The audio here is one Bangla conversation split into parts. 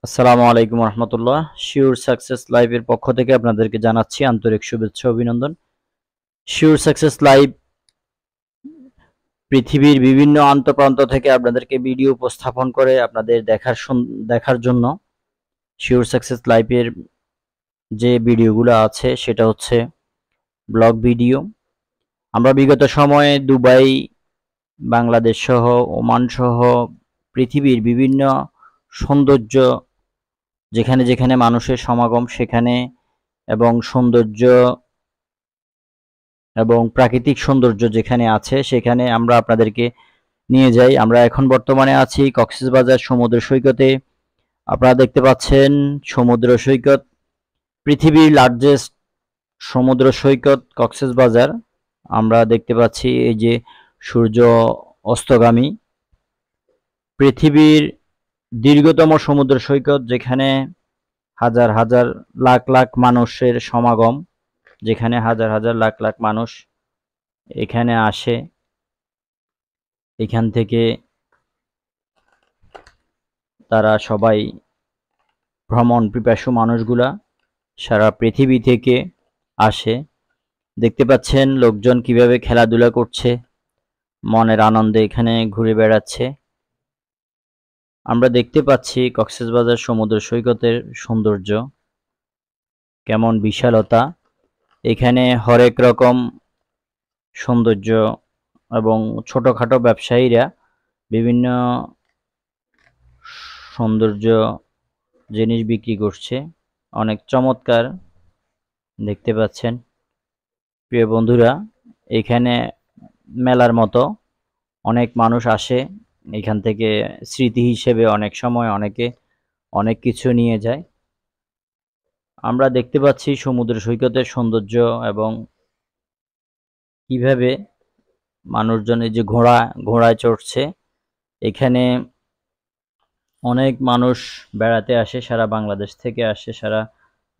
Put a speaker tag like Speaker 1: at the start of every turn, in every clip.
Speaker 1: আসসালামু আলাইকুম রহমতুল্লাহ। শিওর সাকসেস লাইভের পক্ষ থেকে আপনাদেরকে জানাচ্ছি আন্তরিক শুভেচ্ছা অভিনন্দন। শিওর সাকসেস লাইভ পৃথিবীর বিভিন্ন প্রান্ত থেকে আপনাদেরকে ভিডিও উপস্থাপন করে আপনাদের দেখার জন্য শিওর সাকসেস লাইভের যে ভিডিওগুলো আছে সেটা হচ্ছে ব্লগ ভিডিও। আমরা বিগত সময়ে দুবাই, বাংলাদেশ সহ, ওমান সহ পৃথিবীর বিভিন্ন সৌন্দর্য, যেখানে যেখানে মানুষের সমাগম সেখানে এবং সৌন্দর্য এবং প্রাকৃতিক সৌন্দর্য যেখানে আছে সেখানে আমরা আপনাদেরকে নিয়ে যাই। আমরা এখন বর্তমানে আছি কক্সবাজার সমুদ্র সৈকতে। আপনারা দেখতে পাচ্ছেন সমুদ্র সৈকত, পৃথিবীর লার্জেস্ট সমুদ্র সৈকত কক্সবাজার। আমরা দেখতে পাচ্ছি এই যে সূর্য অস্তগামী, পৃথিবীর দীর্ঘতম সমুদ্র সৈকত, যেখানে হাজার হাজার লাখ লাখ মানুষের সমাগম, যেখানে হাজার হাজার লাখ লাখ মানুষ এখানে আসে। এখান থেকে তারা সবাই, ভ্রমণ পিপাসু মানুষগুলা সারা পৃথিবী থেকে আসে। দেখতে পাচ্ছেন লোকজন কিভাবে খেলাধুলা করছে, মনের আনন্দে এখানে ঘুরে বেড়াচ্ছে। আমরা দেখতে পাচ্ছি কক্সবাজার সমুদ্র সৈকতের সৌন্দর্য, কেমন বিশালতা। এখানে হরেক রকম সৌন্দর্য এবং ছোটখাটো ব্যবসায়ীরা বিভিন্ন সৌন্দর্য জিনিস বিক্রি করছে, অনেক চমৎকার দেখতে পাচ্ছেন। প্রিয় বন্ধুরা, এখানে মেলার মতো অনেক মানুষ আসে, এখান থেকে স্মৃতি হিসেবে অনেক সময় অনেকে অনেক কিছু নিয়ে যায়। আমরা দেখতে পাচ্ছি সমুদ্র সৈকতের সৌন্দর্য এবং কিভাবে মানুষজন এই যে ঘোড়ায় চড়ছে। এখানে অনেক মানুষ বেড়াতে আসে, সারা বাংলাদেশ থেকে আসে, সারা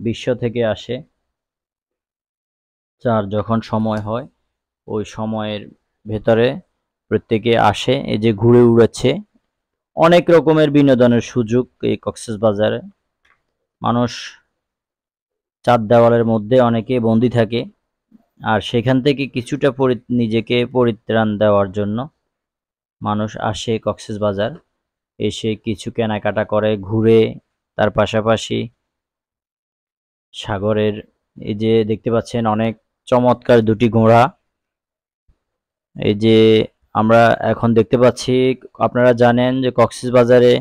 Speaker 1: বিশ্ব থেকে আসে। যার যখন সময় হয় ওই সময়ের ভেতরে প্রত্যেকে আসে, এই যে ঘুরে উড়াচ্ছে। অনেক রকমের বিনোদনের সুযোগ এই কক্সবাজারে। মানুষ চার দেওয়ালের মধ্যে অনেকে বন্দি থাকে, আর সেখান থেকে কিছুটা নিজেকে পরিত্রাণ দেওয়ার জন্য মানুষ আসে কক্সবাজার, এসে কিছু কেনাকাটা করে, ঘুরে। তার পাশাপাশি সাগরের এই যে দেখতে পাচ্ছেন অনেক চমৎকার দুটি ঘোড়া, এই যে আমরা এখন দেখতে পাচ্ছি। আপনারা জানেন যে কক্সবাজারে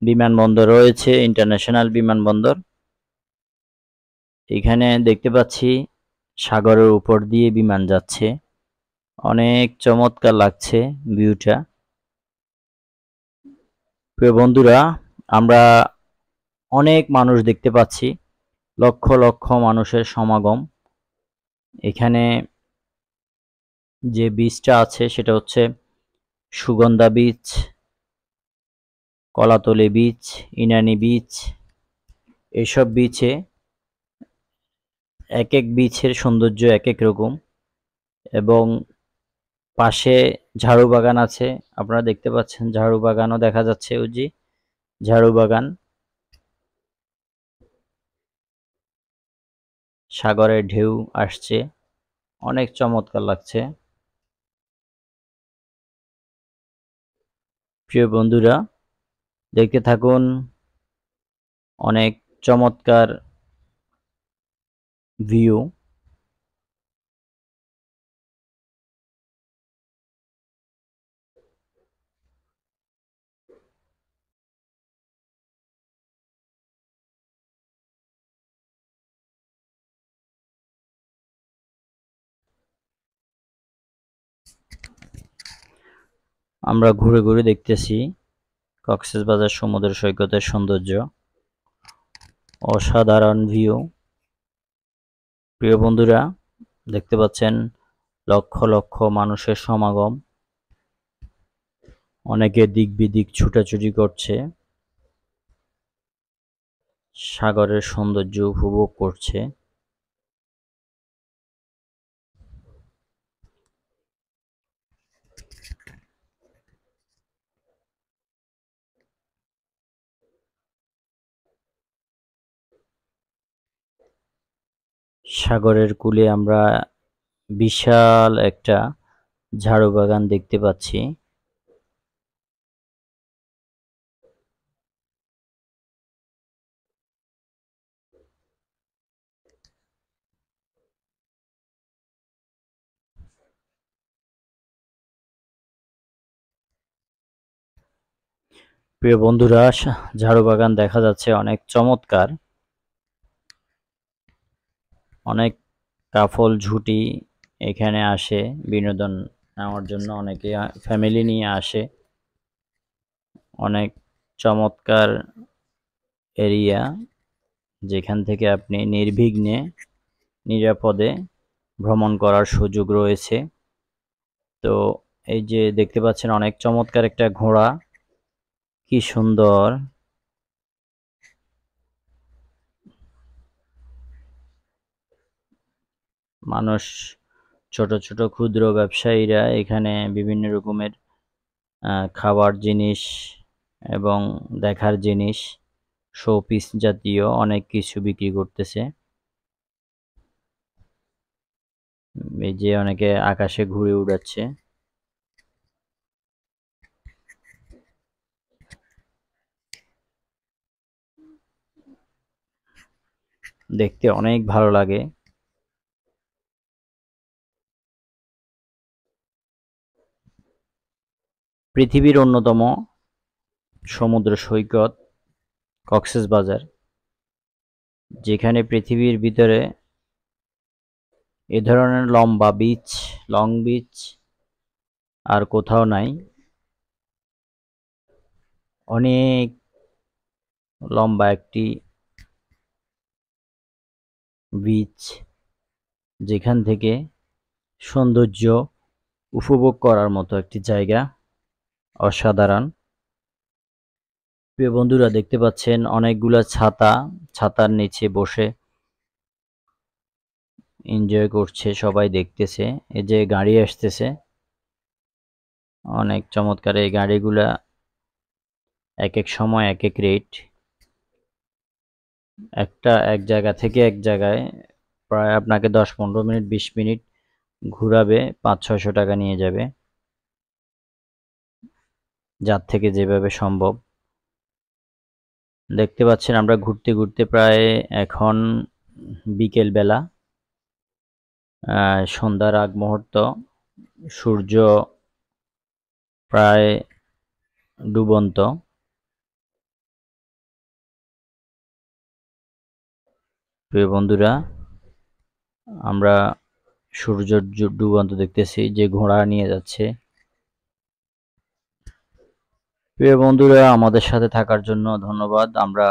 Speaker 1: বিমানবন্দর রয়েছে, ইন্টারন্যাশনাল বিমানবন্দর। এখানে দেখতে পাচ্ছি সাগরের উপর দিয়ে বিমান যাচ্ছে, অনেক চমৎকার লাগছে ভিউটা। প্রিয় বন্ধুরা, আমরা অনেক মানুষ দেখতে পাচ্ছি, লক্ষ লক্ষ মানুষের সমাগম। এখানে যে বীচটা আছে সেটা হচ্ছে Sugandha beach, Kolatoli beach, Inani beach. এইসব বীচে এক এক বীচের সৌন্দর্য এক এক রকম, এবং পাশে ঝাড়ু বাগান আছে। আপনারা দেখতে পাচ্ছেন ঝাড়ু বাগানও দেখা যাচ্ছে, ওই যে ঝাড়ু বাগান। সাগরের ঢেউ আসছে, অনেক চমৎকার লাগছে। প্রিয় বন্ধুরা, দেখতে থাকুন, অনেক চমৎকার ভিউ। আমরা ঘুরে ঘুরে দেখতেছি কক্সবাজার সমুদ্র সৈকতের সৌন্দর্য, অসাধারণ ভিউ। প্রিয় বন্ধুরা, দেখতে পাচ্ছেন লক্ষ লক্ষ মানুষের সমাগম, অনেকে দিক বিদিক ছুটাছুটি করছে, সাগরের সৌন্দর্য উপভোগ করছে। সাগরের কূলে আমরা বিশাল একটা ঝাড়ু বাগান দেখতে পাচ্ছি। প্রিয় বন্ধুরা, ঝাড়ু বাগান দেখা যাচ্ছে অনেক চমৎকার। অনেক কাফল ঝুঁটি এখানে আসে বিনোদন নেওয়ার জন্য, অনেকে ফ্যামিলি নিয়ে আসে। অনেক চমৎকার এরিয়া, যেখান থেকে আপনি নির্বিঘ্নে নিরাপদে ভ্রমণ করার সুযোগ রয়েছে। তো এই যে দেখতে পাচ্ছেন অনেক চমৎকার একটা ঘোড়া, কি সুন্দর। মানুষ, ছোট ছোট ক্ষুদ্র ব্যবসায়ীরা এখানে বিভিন্ন রকমের খাবার জিনিস এবং দেখার জিনিস, শোপিস জাতীয় অনেক কিছু বিক্রি করতেছে। এই যে অনেকে আকাশে ঘুরে উড়াচ্ছে। দেখতে অনেক ভালো লাগে। পৃথিবীর অন্যতম সমুদ্র সৈকত কক্সবাজার, যেখানে পৃথিবীর ভিতরে এ ধরনের লম্বা বিচ, লং বিচ আর কোথাও নাই। অনেক লম্বা একটি বিচ, যেখান থেকে সৌন্দর্য উপভোগ করার মতো একটি জায়গা, অসাধারণ। প্রিয় বন্ধুরা, দেখতে পাচ্ছেন অনেকগুলা ছাতা, ছাতার নিচে বসে এনজয় করছে, সবাই দেখতেছে। এই যে গাড়ি আসতেছে, অনেক চমৎকার এই গাড়িগুলা, এক এক সময় এক এক রেট। এক জায়গা থেকে এক জায়গায় প্রায় আপনাকে 10-15 মিনিট 20 মিনিট ঘুরাবে, 500-600 টাকা নিয়ে যাবে, যার থেকে যেভাবে সম্ভব। দেখতে পাচ্ছেন আমরা ঘুরতে ঘুরতে প্রায় এখন বিকেল বেলা, সন্ধ্যার আগ মুহূর্ত, সূর্য প্রায় ডুবন্ত। প্রিয় বন্ধুরা, আমরা সূর্য ডুবন্ত দেখতেছি, যে ঘোড়া নিয়ে যাচ্ছে। প্রিয় বন্ধুরা, আমাদের সাথে থাকার জন্য ধন্যবাদ। আমরা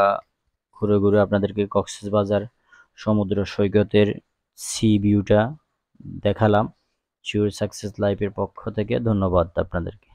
Speaker 1: ঘুরে ঘুরে আপনাদেরকে কক্সবাজার সমুদ্র সৈকতের সি ভিউটা দেখালাম। শিওর সাকসেস লাইফের পক্ষ থেকে ধন্যবাদ আপনাদেরকে।